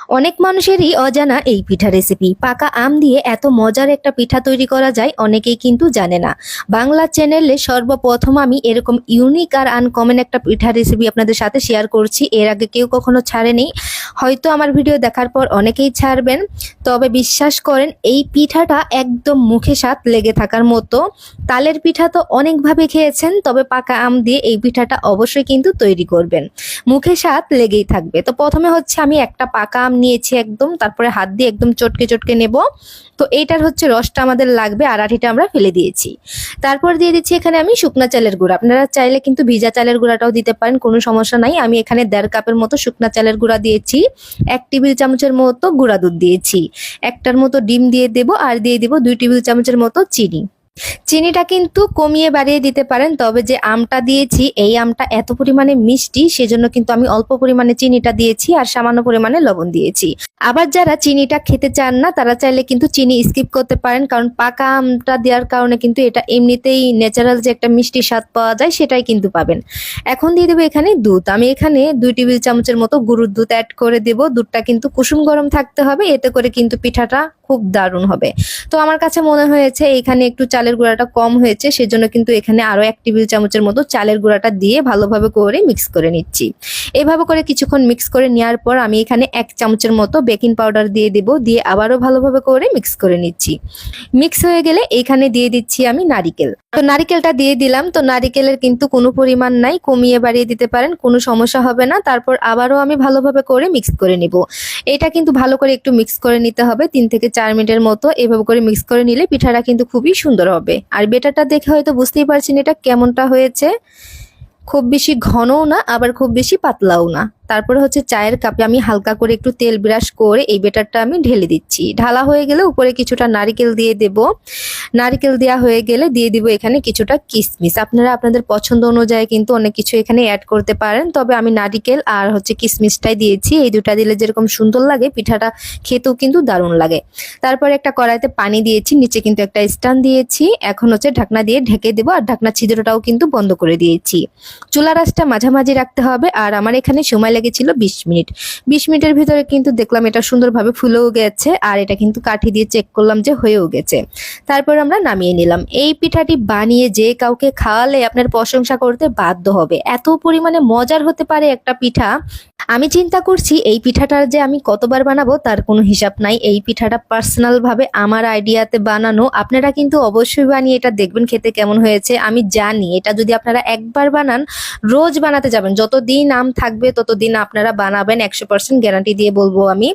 অনেক মানুষেরই অজানা এই পিঠা রেসিপি। পাকা আম দিয়ে এত মজার একটা পিঠা তৈরি করা যায় অনেকেই কিন্তু জানে না। বাংলা চ্যানেলে সর্বপ্রথম আমি এরকম ইউনিক আর আনকমন একটা পিঠা রেসিপি আপনাদের সাথে শেয়ার করছি। এর আগে কেউ কখনো ছাড়েনি। হয়তো আমার ভিডিও দেখার পর অনেকেই ছাড়বেন, তবে বিশ্বাস করেন এই পিঠাটা একদম মুখে স্বাদ লেগে থাকার মতো। তালের পিঠা তো অনেকভাবে খেয়েছেন, তবে পাকা আম দিয়ে এই পিঠাটা অবশ্যই কিন্তু তৈরি করবেন, মুখে স্বাদ লেগেই থাকবে। তো প্রথমে হচ্ছে আমি একটা পাকা আম নিয়েছি একদম, তারপরে হাত দিয়ে একদম চটকে চটকে নেব। তো এইটার হচ্ছে রসটা আমাদের লাগবে, আর আঠিটা আমরা ফেলে দিয়েছি। তারপর দিয়ে দিচ্ছি এখানে আমি শুকনা চালের গুঁড়া। আপনারা চাইলে কিন্তু ভিজা চালের গুঁড়াটাও দিতে পারেন, কোনো সমস্যা নাই। আমি এখানে 1.5 কাপের মতো শুকনা চালের গুঁড়া দিয়েছি। 1 টেবিল চামচের মতো গুঁড়া দুধ দিয়েছি। একটার মতো ডিম দিয়ে দেব, আর দিয়ে দিব 2 টেবিল চামচের মতো চিনি। চিনিটা কিন্তু কমিয়ে বাড়িয়ে দিতে পারেন, তবে যে আমটা দিয়েছি এই আমটা এত পরিমাণে মিষ্টি, সেজন্য কিন্তু আমি অল্প পরিমাণে চিনিটা দিয়েছি আর সামান্য পরিমাণে লবণ দিয়েছি। আবার যারা চিনিটা খেতে চান না তারা চাইলে কিন্তু চিনি স্কিপ করতে পারেন, কারণ পাকা আমটা দেওয়ার কারণে কিন্তু এটা এমনিতেই ন্যাচারাল যে একটা মিষ্টি স্বাদ পাওয়া যায় সেটাই কিন্তু পাবেন। এখন দিয়ে দেবো এখানে দুধ। আমি এখানে 2 টেবিল চামচের মতো গরুর দুধ অ্যাড করে দেব। দুধটা কিন্তু কুসুম গরম থাকতে হবে, এতে করে কিন্তু পিঠাটা খুব দারুণ হবে। তো আমার কাছে মনে হয়েছে এখানে একটু চালের গুঁড়াটা কম হয়েছে, সেজন্য কিন্তু এখানে আরো 1 টেবিল চামচের মতো চালের গুঁড়াটা দিয়ে ভালোভাবে করে মিক্স করে নিচ্ছি। এভাবে করে কিছুক্ষণ মিক্স করে নেওয়ার পর আমি এখানে 1 চামচের মতো বেকিং পাউডার দিয়ে দেব, দিয়ে আবারও ভালোভাবে করে মিক্স করে নিচ্ছি। মিক্স হয়ে গেলে এখানে দিয়ে দিচ্ছি আমি নারিকেল। তো নারিকেলটা দিয়ে দিলাম। তো নারিকেলের কিন্তু কোনো পরিমাণ নাই, কমিয়ে বাড়িয়ে দিতে পারেন, কোনো সমস্যা হবে না। তারপর আবারও আমি ভালোভাবে করে মিক্স করে নিব। এটা কিন্তু ভালো করে একটু মিক্স করে নিতে হবে 3 থেকে 4 মিনিটের মতো। এভাবে করে মিক্স করে নিলে পিঠাটা কিন্তু খুবই সুন্দর হবে। আর বেটারটা দেখে হয়তো বুঝতেই পারছেন এটা কেমনটা হয়েছে। খুব বেশি ঘনও না, আবার খুব বেশি পাতলাও না। তারপরে হচ্ছে চায়ের কাপে আমি হালকা করে একটু তেল ব্রাশ করে এই বেটারটা আমি ঢেলে দিচ্ছি। ঢালা হয়ে গেলে উপরে কিছুটা নারকেল দিয়ে দেব। নারকেল দেওয়া হয়ে গেলে দিয়ে দিব এখানে কিছুটা কিশমিশ। আপনারা আপনাদের পছন্দ অনুযায়ী কিন্তু অনেক কিছু এখানে অ্যাড করতে পারেন, তবে আমি নারকেল আর হচ্ছে কিশমিশটাই দিয়েছি। এই দুটা দিলে যেরকম সুন্দর লাগে পিঠাটা খেতেও কিন্তু দারুণ লাগে। তারপরে একটা কড়াইতে পানি দিয়েছি, নিচে কিন্তু একটা স্ট্যান্ড দিয়েছি। এখন হচ্ছে ঢাকনা দিয়ে ঢেকে দেবো, আর ঢাকনা ছিদ্রটাও কিন্তু বন্ধ করে দিয়েছি। চুলা আঁচটা মাঝামাঝি রাখতে হবে। আর আমার এখানে সময় লেগেছিল 20 মিনিট। 20 মিনিটের ভিতরে কিন্তু দেখলাম এটা সুন্দরভাবে ফুলেও গেছে, আর এটা কিন্তু কাঠি দিয়ে চেক করলাম যে হয়েও গেছে। তারপর আমরা নামিয়ে নিলাম। এই পিঠাটি বানিয়ে যে কাউকে খাওয়ালে আপনার প্রশংসা করতে বাধ্য হবে, এত পরিমাণে মজার হতে পারে একটা পিঠা। আমি চিন্তা করছি এই পিঠাটার যে আমি কতবার বানাবো তার কোনো হিসাব নাই। এই পিঠাটা পার্সোনাল ভাবে আমার আইডিয়াতে বানানো। আপনারা কিন্তু অবশ্যই বানিয়ে এটা দেখবেন খেতে কেমন হয়েছে। আমি জানি এটা যদি আপনারা একবার বানান রোজ বানাতে যাবেন, যতদিন আম থাকবে ততদিন আপনারা বানাবেন, 100% গ্যারান্টি দিয়ে বলবো আমি।